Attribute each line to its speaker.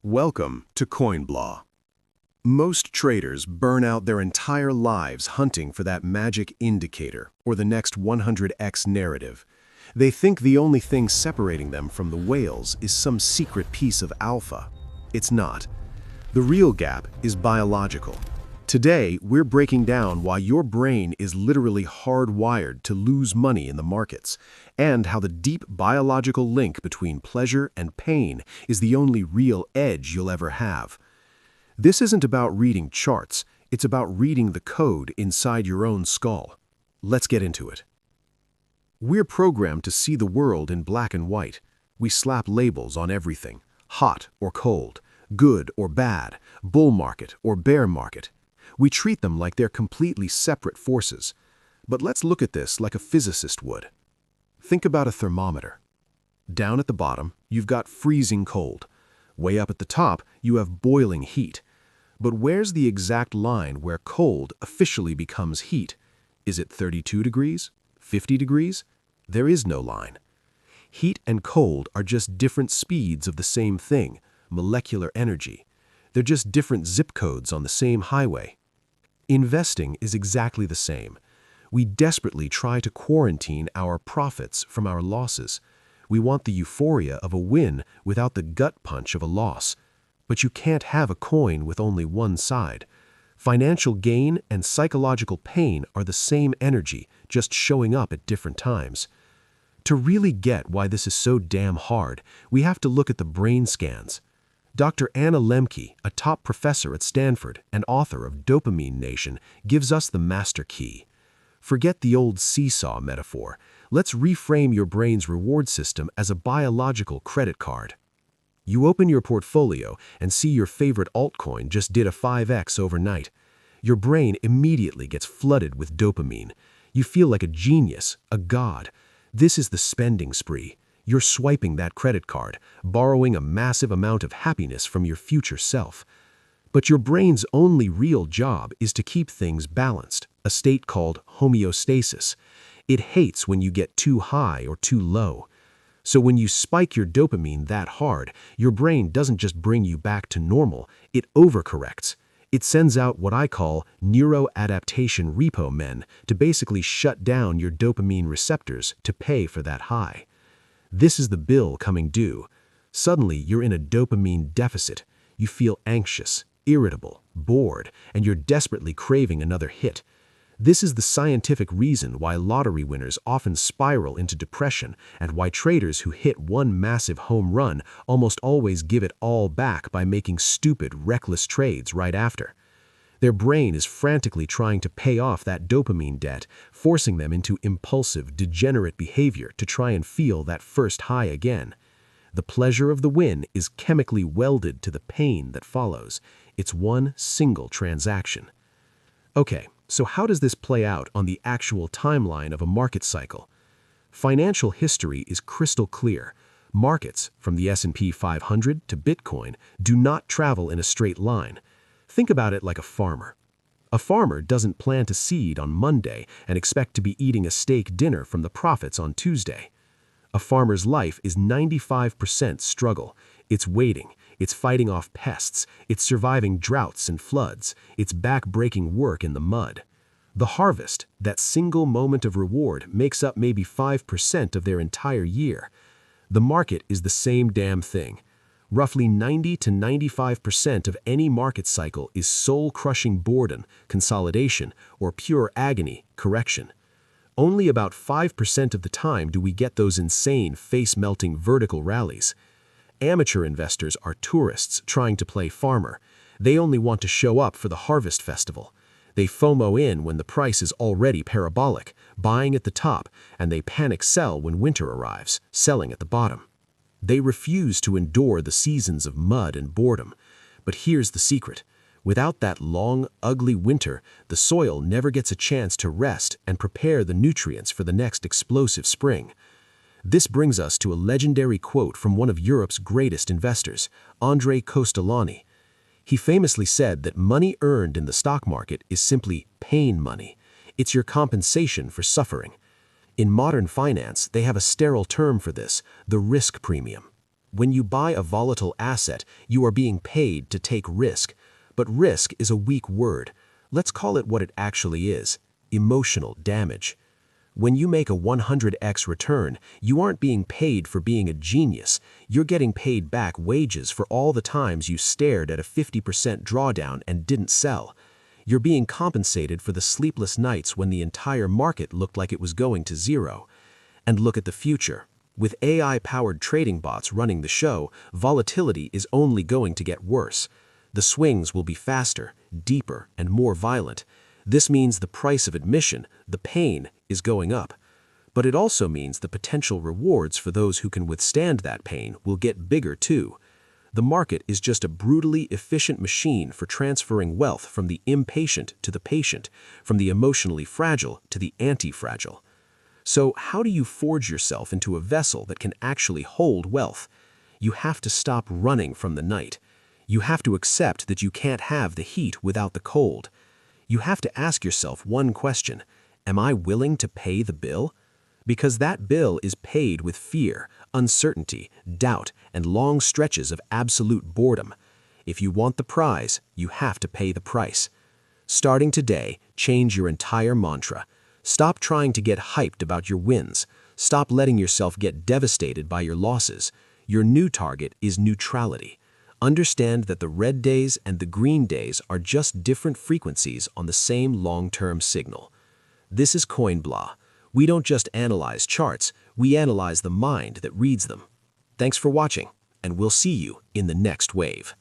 Speaker 1: Welcome to CoinBlaw. Most traders burn out their entire lives hunting for that magic indicator or the next 100x narrative. They think the only thing separating them from the whales is some secret piece of alpha. It's not. The real gap is biological. Today, we're breaking down why your brain is literally hardwired to lose money in the markets, and how the deep biological link between pleasure and pain is the only real edge you'll ever have. This isn't about reading charts, it's about reading the code inside your own skull. Let's get into it. We're programmed to see the world in black and white. We slap labels on everything: hot or cold, good or bad, bull market or bear market. We treat them like they're completely separate forces. But let's look at this like a physicist would. Think about a thermometer. Down at the bottom, you've got freezing cold. Way up at the top, you have boiling heat. But where's the exact line where cold officially becomes heat? Is it 32 degrees? 50 degrees? There is no line. Heat and cold are just different speeds of the same thing, molecular energy. They're just different zip codes on the same highway. Investing is exactly the same. We desperately try to quarantine our profits from our losses. We want the euphoria of a win without the gut punch of a loss. But you can't have a coin with only one side. Financial gain and psychological pain are the same energy, just showing up at different times. To really get why this is so damn hard, we have to look at the brain scans. Dr. Anna Lembke, a top professor at Stanford and author of Dopamine Nation, gives us the master key. Forget the old seesaw metaphor. Let's reframe your brain's reward system as a biological credit card. You open your portfolio and see your favorite altcoin just did a 5x overnight. Your brain immediately gets flooded with dopamine. You feel like a genius, a god. This is the spending spree. You're swiping that credit card, borrowing a massive amount of happiness from your future self. But your brain's only real job is to keep things balanced, a state called homeostasis. It hates when you get too high or too low. So when you spike your dopamine that hard, your brain doesn't just bring you back to normal, it overcorrects. It sends out what I call neuroadaptation repo men to basically shut down your dopamine receptors to pay for that high. This is the bill coming due. Suddenly, you're in a dopamine deficit. You feel anxious, irritable, bored, and you're desperately craving another hit. This is the scientific reason why lottery winners often spiral into depression and why traders who hit one massive home run almost always give it all back by making stupid, reckless trades right after. Their brain is frantically trying to pay off that dopamine debt, forcing them into impulsive, degenerate behavior to try and feel that first high again. The pleasure of the win is chemically welded to the pain that follows. It's one single transaction. Okay, so how does this play out on the actual timeline of a market cycle? Financial history is crystal clear. Markets, from the S&P 500 to Bitcoin, do not travel in a straight line. Think about it like a farmer. A farmer doesn't plant a seed on Monday and expect to be eating a steak dinner from the profits on Tuesday. A farmer's life is 95% struggle. It's waiting, it's fighting off pests, it's surviving droughts and floods, it's back-breaking work in the mud. The harvest, that single moment of reward, makes up maybe 5% of their entire year. The market is the same damn thing. Roughly 90 to 95% of any market cycle is soul-crushing boredom, consolidation, or pure agony, correction. Only about 5% of the time do we get those insane, face-melting vertical rallies. Amateur investors are tourists trying to play farmer. They only want to show up for the harvest festival. They FOMO in when the price is already parabolic, buying at the top, and they panic sell when winter arrives, selling at the bottom. They refuse to endure the seasons of mud and boredom. But here's the secret. Without that long, ugly winter, the soil never gets a chance to rest and prepare the nutrients for the next explosive spring. This brings us to a legendary quote from one of Europe's greatest investors, André Costolani. He famously said that money earned in the stock market is simply pain money. It's your compensation for suffering. In modern finance, they have a sterile term for this, the risk premium. When you buy a volatile asset, you are being paid to take risk. But risk is a weak word. Let's call it what it actually is: emotional damage. When you make a 100x return, you aren't being paid for being a genius. You're getting paid back wages for all the times you stared at a 50% drawdown and didn't sell. You're being compensated for the sleepless nights when the entire market looked like it was going to zero. And look at the future. With AI-powered trading bots running the show, volatility is only going to get worse. The swings will be faster, deeper, and more violent. This means the price of admission, the pain, is going up. But it also means the potential rewards for those who can withstand that pain will get bigger too. The market is just a brutally efficient machine for transferring wealth from the impatient to the patient, from the emotionally fragile to the anti-fragile. So how do you forge yourself into a vessel that can actually hold wealth? You have to stop running from the night. You have to accept that you can't have the heat without the cold. You have to ask yourself one question: am I willing to pay the bill? Because that bill is paid with fear, uncertainty, doubt, and long stretches of absolute boredom. If you want the prize, you have to pay the price. Starting today, change your entire mantra. Stop trying to get hyped about your wins. Stop letting yourself get devastated by your losses. Your new target is neutrality. Understand that the red days and the green days are just different frequencies on the same long-term signal. This is CoinBlah. We don't just analyze charts, we analyze the mind that reads them. Thanks for watching, and we'll see you in the next wave.